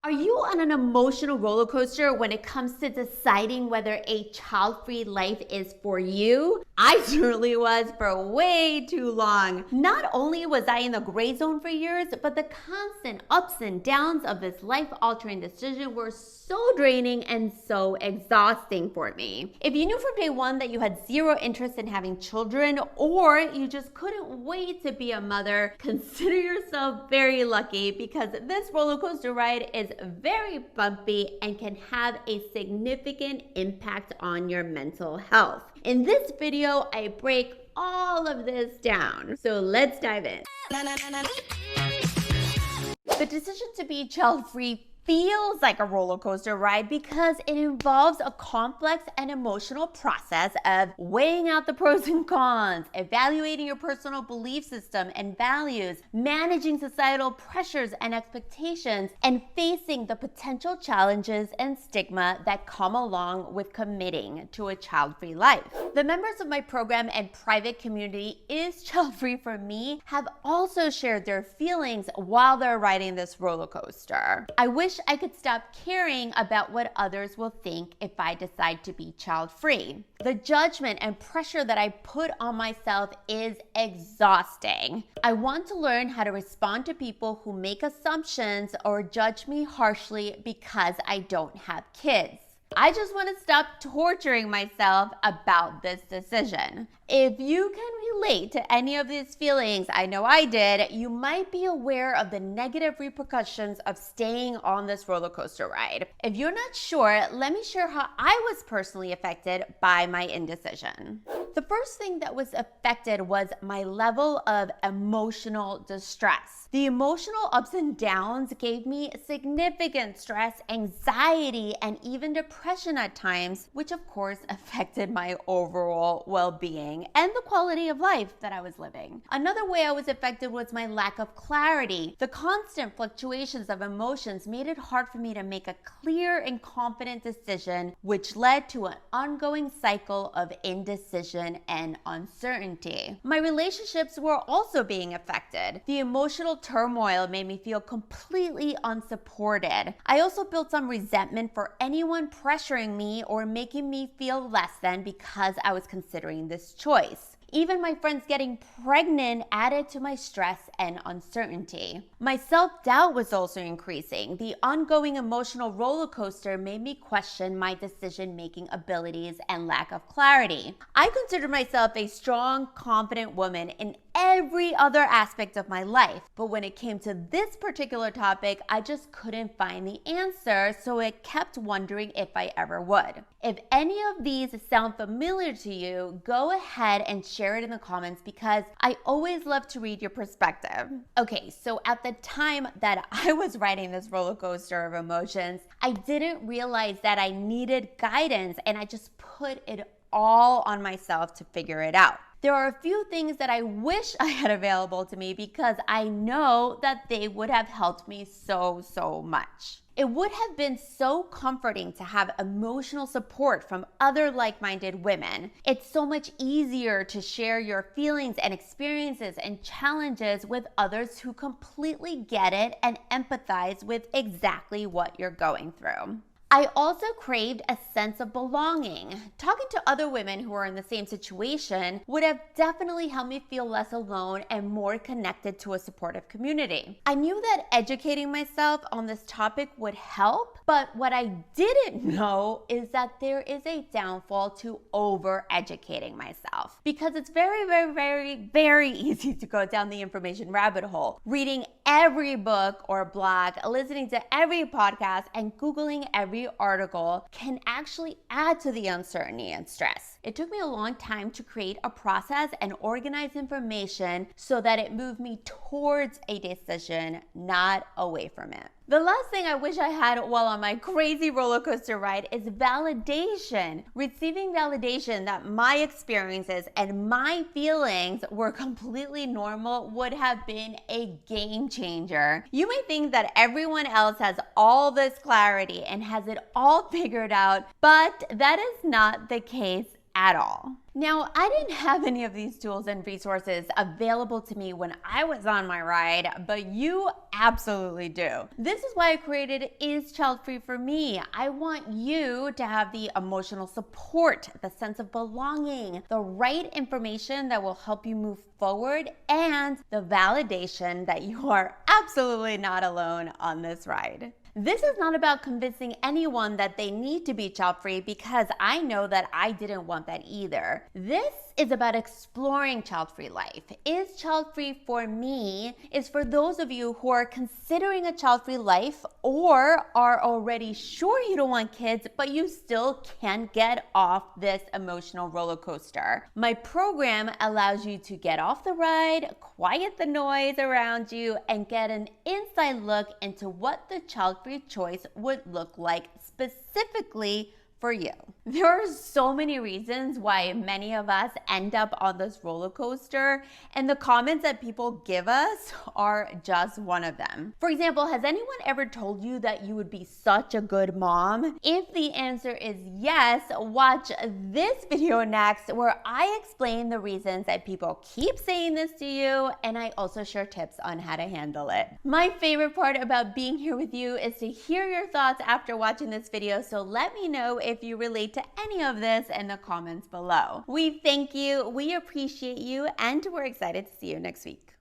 Are you on an emotional roller coaster when it comes to deciding whether a child-free life is for you? I certainly was for way too long. Not only was I in the gray zone for years, but the constant ups and downs of this life-altering decision were so draining and so exhausting for me. If you knew from day one that you had zero interest in having children, or you just couldn't wait to be a mother, consider yourself very lucky, because this roller coaster ride is very bumpy and can have a significant impact on your mental health. In this video, I break all of this down. So let's dive in. The decision to be child-free feels like a roller coaster ride because it involves a complex and emotional process of weighing out the pros and cons, evaluating your personal belief system and values, managing societal pressures and expectations, and facing the potential challenges and stigma that come along with committing to a child-free life. The members of my program and private community Is Child-Free for Me have also shared their feelings while they're riding this roller coaster. I wish I could stop caring about what others will think if I decide to be child-free. The judgment and pressure that I put on myself is exhausting. I want to learn how to respond to people who make assumptions or judge me harshly because I don't have kids. I just want to stop torturing myself about this decision. If you can relate to any of these feelings, I know I did, you might be aware of the negative repercussions of staying on this roller coaster ride. If you're not sure, let me share how I was personally affected by my indecision. The first thing that was affected was my level of emotional distress. The emotional ups and downs gave me significant stress, anxiety, and even depression at times, which of course affected my overall well-being and the quality of life that I was living. Another way I was affected was my lack of clarity. The constant fluctuations of emotions made it hard for me to make a clear and confident decision, which led to an ongoing cycle of indecision and uncertainty. My relationships were also being affected. The emotional turmoil made me feel completely unsupported. I also built some resentment for anyone pressuring me or making me feel less than because I was considering this choice. Even my friends getting pregnant added to my stress and uncertainty. My self-doubt was also increasing. The ongoing emotional roller coaster made me question my decision-making abilities and lack of clarity. I considered myself a strong, confident woman in every other aspect of my life, but when it came to this particular topic, I just couldn't find the answer, so I kept wondering if I ever would. If any of these sound familiar to you, go ahead and share it in the comments because I always love to read your perspective. Okay, so at the time that I was riding this roller coaster of emotions, I didn't realize that I needed guidance, and I just put it all on myself to figure it out. There are a few things that I wish I had available to me because I know that they would have helped me so much. It would have been so comforting to have emotional support from other like-minded women. It's so much easier to share your feelings and experiences and challenges with others who completely get it and empathize with exactly what you're going through. I also craved a sense of belonging. Talking to other women who are in the same situation would have definitely helped me feel less alone and more connected to a supportive community. I knew that educating myself on this topic would help, but what I didn't know is that there is a downfall to over-educating myself, because it's very easy to go down the information rabbit hole, reading every book or blog, listening to every podcast, and Googling every article can actually add to the uncertainty and stress. It took me a long time to create a process and organize information so that it moved me towards a decision, not away from it. The last thing I wish I had while on my crazy roller coaster ride is validation. Receiving validation that my experiences and my feelings were completely normal would have been a game changer. You may think that everyone else has all this clarity and has it all figured out, but that is not the case at all. Now, I didn't have any of these tools and resources available to me when I was on my ride, but you absolutely do. This is why I created Is Childfree for Me. I want you to have the emotional support, the sense of belonging, the right information that will help you move forward, and the validation that you are absolutely not alone on this ride. This is not about convincing anyone that they need to be child-free, because I know that I didn't want that either. This is about exploring child-free life. Is Child-Free for Me is for those of you who are considering a child-free life or are already sure you don't want kids, but you still can't get off this emotional roller coaster. My program allows you to get off the ride, quiet the noise around you, and get an inside look into what the child-free choice would look like specifically for you. There are so many reasons why many of us end up on this roller coaster, and the comments that people give us are just one of them. For example, has anyone ever told you that you would be such a good mom? If the answer is yes, watch this video next, where I explain the reasons that people keep saying this to you, and I also share tips on how to handle it. My favorite part about being here with you is to hear your thoughts after watching this video, so let me know if you relate to any of this in the comments below. We thank you, we appreciate you, and we're excited to see you next week.